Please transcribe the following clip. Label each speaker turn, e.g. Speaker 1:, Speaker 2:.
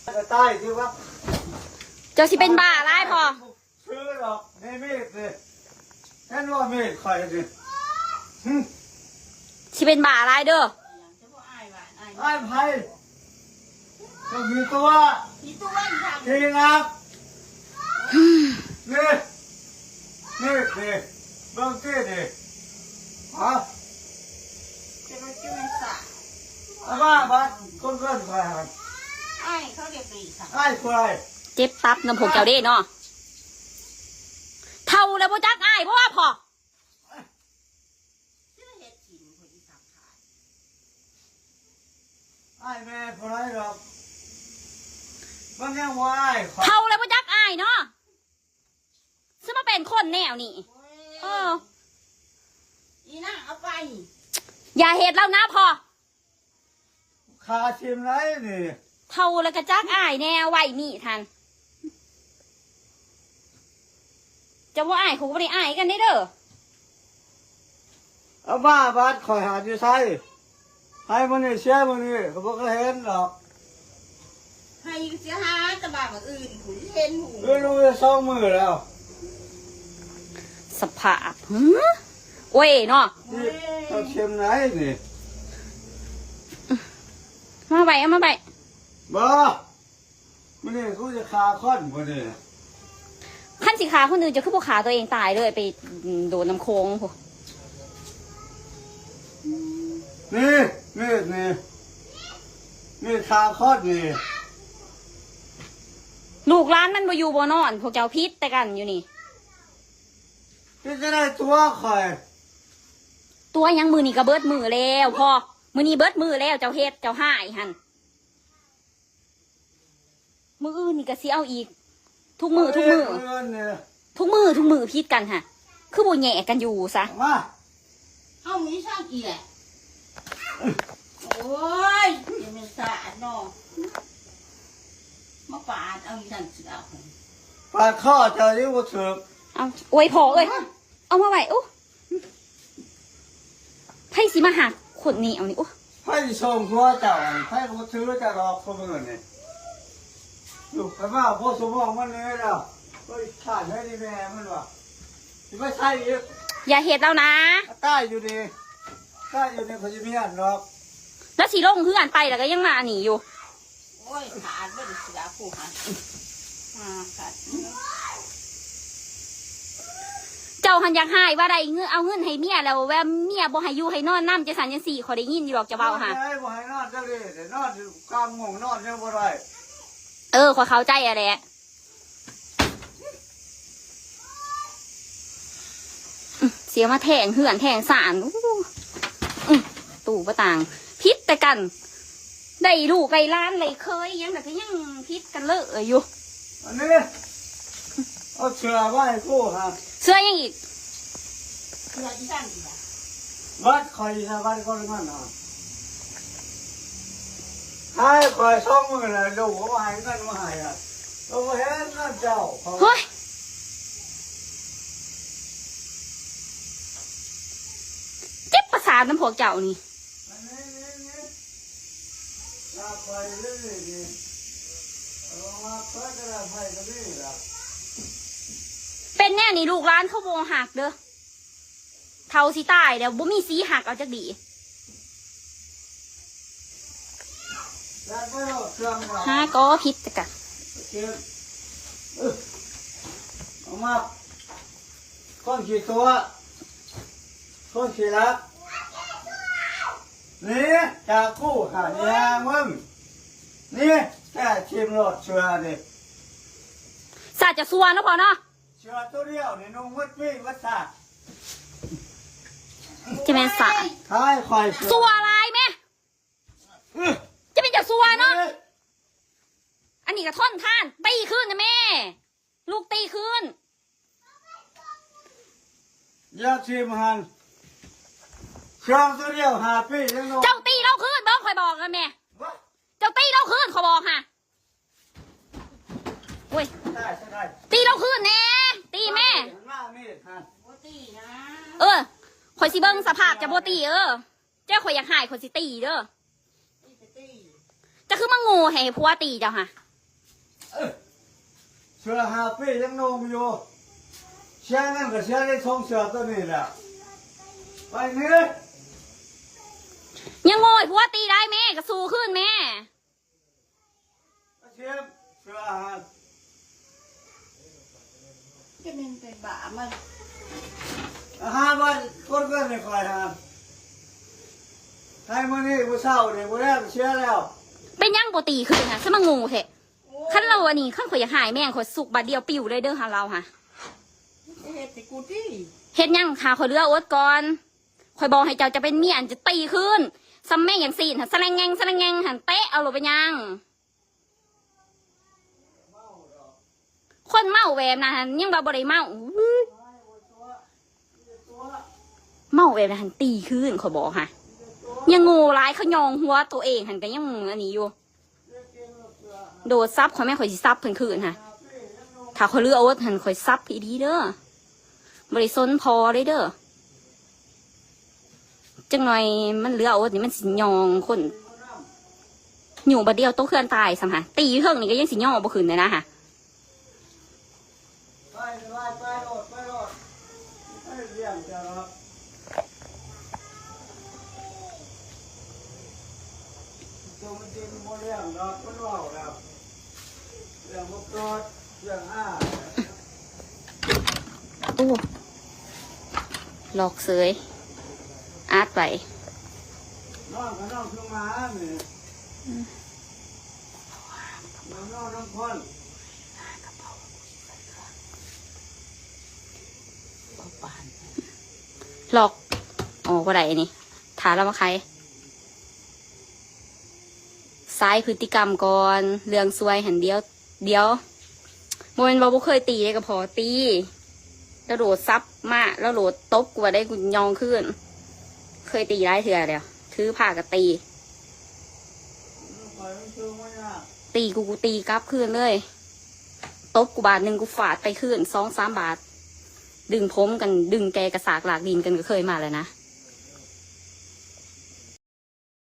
Speaker 1: จะตายที่ว่า
Speaker 2: เจ้าสิเป็นบ้าไรพอ
Speaker 1: ซื้อหรอกนี่มีดสิแค่ว่ามีดใครสิ
Speaker 2: สิเป็นบ้าไรเด้อ
Speaker 1: ไอ้ไผ่ต้องมีตัวทีนับนี่นี่ดิเบิ้งที่ดิฮะอาบ้าบ้าคนเกินใคร
Speaker 3: ไอ้เขาเรียกปีค่ะ
Speaker 1: ไอ้ใคร
Speaker 2: เจ็บตับน้ำผงเจ้าเด้เนาะเท่าแล้วบ่จักอ้ายเพราะว่าพอ
Speaker 1: ไอ้แม่ใครหรอกมันยังว่าไอ้
Speaker 2: เท่าแล้วบ่จักอ้ายเนาะซึ่งมาเป็นคนแนวนี่
Speaker 3: อีน่าเอาไป
Speaker 2: อย่าเหตุแล้วนะพอ
Speaker 1: ขาชิมไรนี่
Speaker 2: เท่าแล้วก็จักอ้ายแนวไหวมีทันจะว่าอ้ายเขาไม่ได้อ้ายกันได้เด้อ
Speaker 1: เอาบ้าบ้านคอยหาอยู่ใช่ให้มันนี่เชื่อมันนี่เขาบอกเขาเห็นหรอก
Speaker 3: ให้เสียหายแต่บาปอื่นหูเห็นหู
Speaker 1: รู้จะซ่องมือแล้ว
Speaker 2: สภาพโอ้ยเนาะ
Speaker 1: เขาเชื่อมไหนนี่
Speaker 2: มาไปเอามาไป
Speaker 1: บ้ามันนี่เขาจะคาค่อนมันนี่
Speaker 2: ขั้นสิขาคนอื่นจะขึ้นภูขาตัวเองตายเลยไปโดนน้ำโค้งพวก
Speaker 1: นี่คาค่อนนี่
Speaker 2: ลูกร้านมันมาอยู่บ่นอนพวกเจ้าพิษแต่กันอยู่นี่
Speaker 1: ที่จะได้ตัวใคร
Speaker 2: ตัวยังมือนี่ก็เบิดมือแล้วพอมือนี่เบิดมือแล้วเจ้าเฮ็ดเจ้าหายหันมืออื่นนี่ก็สิเอาอีกทุกมือพิษกันฮะคือบ่แย่กันอยู่ซะ
Speaker 1: มา
Speaker 3: เอามีช่างเกียร์โอ้ยยังไม่สะอาดเนาะมาปาดเอาอีนั่นสิเอา
Speaker 1: ปาดข้อเจอที่วัดเสือก
Speaker 2: เอาโอ้ยพอเอ้ยเอามาไว้โอ้ไพ่สิมาหักขนนี้เอานี่โอ้
Speaker 1: ไพ่ชมหัวเจ้าไพ่วัดเสือจะรอคนเงินนี่อยู่แต่ว่าพอสมองมันเลยแล้วก็ขาดให้ดีแม่มันวะที่ไม่ใช่อีก
Speaker 2: อย่าเหตุแล้วนะ
Speaker 1: ใต้อยู่ดีเขาจะมีอันหรอก
Speaker 2: แล้วสีลงคืออันไปแล้วก็ยังมาหนีอยู่
Speaker 3: โอ้ยขาดไม่ได้เสียผู้ขาดขาด
Speaker 2: เจ้าหันอยากหายว่าใดเงือเอาเงินให้เมียแล้วแวมเมียบ่ให้อยู่ให้นอนน้ำจะสันยังสี่ขอได้ยินอยู่หรอกจะเบาค่ะ
Speaker 1: บ่ให้นอนจะเลยแต่นอนกลางงงนอนยังบ่ได้
Speaker 2: ขอเข้าใจอะไรเสียมาแทงเหือนแทงสารตู่ประต่างพิษแต่กันได้ลูกไก่ล้านเลยเคยยังแต่ก็ยังพิษกันเลอะอยู่
Speaker 1: อันนี้เอาเชือไว้กู้ฮะ
Speaker 2: เสื้อยังอีก
Speaker 3: เสื้อที่สั่นอีก
Speaker 1: วัดคอยชาวบ้านก็รู้มันฮะให้คอยช่องมือเลยดูเขาหายเงินมาหายอ่ะเราเห็นเงินเจ้า
Speaker 2: เฮ้ยเจ็บประสาทน้ำพวกเจ้านี่เป็นแน่นี่ลูกร้านเขาโบหักเด้อเท่าสีตายเดี๋ยวบ่มีสีหักเอาจากดีฮะก็พิษแต่กัน
Speaker 1: ออกมาก้อนขีดตัวก้อนขีดละนี่จากคู่ค่ะเนี่ยมึงนี่แค่ชิมรสเชื่อดิ
Speaker 2: สาจะซัวนะพอเนาะ
Speaker 1: เชื่อตัวเดียวนี่นุ่งวัดวิ่งวัดสา
Speaker 2: จะเป็นสา
Speaker 1: ใช่คอย
Speaker 2: ซัวอะไรแม่จะเป็นจะซัวเนาะอันนี้ก็ท่อนท่านตีขึ้นนะแม่ลูกตีขึ้น
Speaker 1: ยาชิมหันเครื่องตัวเดียวหาปียัง
Speaker 2: เจ้าตีเราขึ้นบอกคอยบอกกันแม่เจ้าตีเราขึ้นขอบอกค่ะโอ้ยตีเราขึ้นแน่ตีแม่ข่อยสิเบิ้งสภาพจะโบตีเจ้าข่อยอยากหายข่อยสิตีเด้อจะคือมางูให้ผัวตีเจ้าค่ะ
Speaker 1: สือ5 ปียังนมอยู่เชื่อนั่นก็เชื่อได้ทรงเสือตัวนี้แหละไปนี่
Speaker 2: ยังโง่ผัวตีได้แม่ก็สู้ขึ้นแม่
Speaker 1: เชื่อเสืออาหาร
Speaker 3: จะเป็นไปบ้ามัน
Speaker 1: อาหารวันคนก็ไม่ค่อยทานให้มื้อนี้มื้อเช้านี่มื้อแรกเชื่อแล้ว
Speaker 2: เป็นยังบ่ตีขึ้นค่ะสมางูเถอะขั้นเราอันนี้ขั้นข่อยอยากหายแม่งข่อยสุกบาดเดียวปิวเลยเด้อหาเราค่ะ
Speaker 3: เฮ็ดให้กูที่
Speaker 2: เฮ็ดยังค่ะข่อยเรืออดก่อนข่อยบอกให้เจ้าจะเป็นเมียอันจะตีขึ้นซ้ำแม่งอย่างสี่หันสะแลงแงงสะแลงแงงหันเตะเอาลงไปยังคนเมาแวมนะหันยังบ่ได้เมาอื้อเมาแวมนะหันตีขึ้นข่อยบอกค่ะยังโง่ร้ายเขายองหัวตัวเองหันก็ยังอันนี้อยู่โดดซับข่อยแม่ข่อยสิซับเพิ่นคืนค่ะถ้าข่อยเรืออดหันข่อยซับอีดีเด้อบริสนพอเลยเด้อจังหน่อยมันเรืออดนี่มันสิยองคนอยู่บัดเดียวโตเคลื่อนตายสัมหะตีเพิ่งนี่ก็ยังสิย่อบ่ขึ้นเลยนะค่ะ
Speaker 1: ไปโลดไปเลี้ยงจ้ะครับตัวมันจริงบ่เลี้ยงดอกมันเว้าแล้วเลี้ยงบ่กอดเลี้ยงอ้า
Speaker 2: โอ้หลอกเสยอาร์ตไป
Speaker 1: น้องก็น้องคือหมานี่น้องน้องคน
Speaker 2: หลอกอ๋อว่าไรนี่ถามเรามาใครซ้ายพฤติกรรมก่อนเรื่องซวยหันเดียวโมเมนต์บอกว่าเคยตีเลยก็พอตีแล้วโหลดซับมาแล้วโหลดตบกูว่าได้กูยองขึ้นเคยตีได้เถื่อเดียวถือผ้ากับตีตีกูตีกลับขึ้นเลยตบกูบาทหนึ่งกูฝาดไปขึ้น2-3 บาทดึงผมกันดึงแกกระสากหลากดินกันก็เคยมาเลยนะ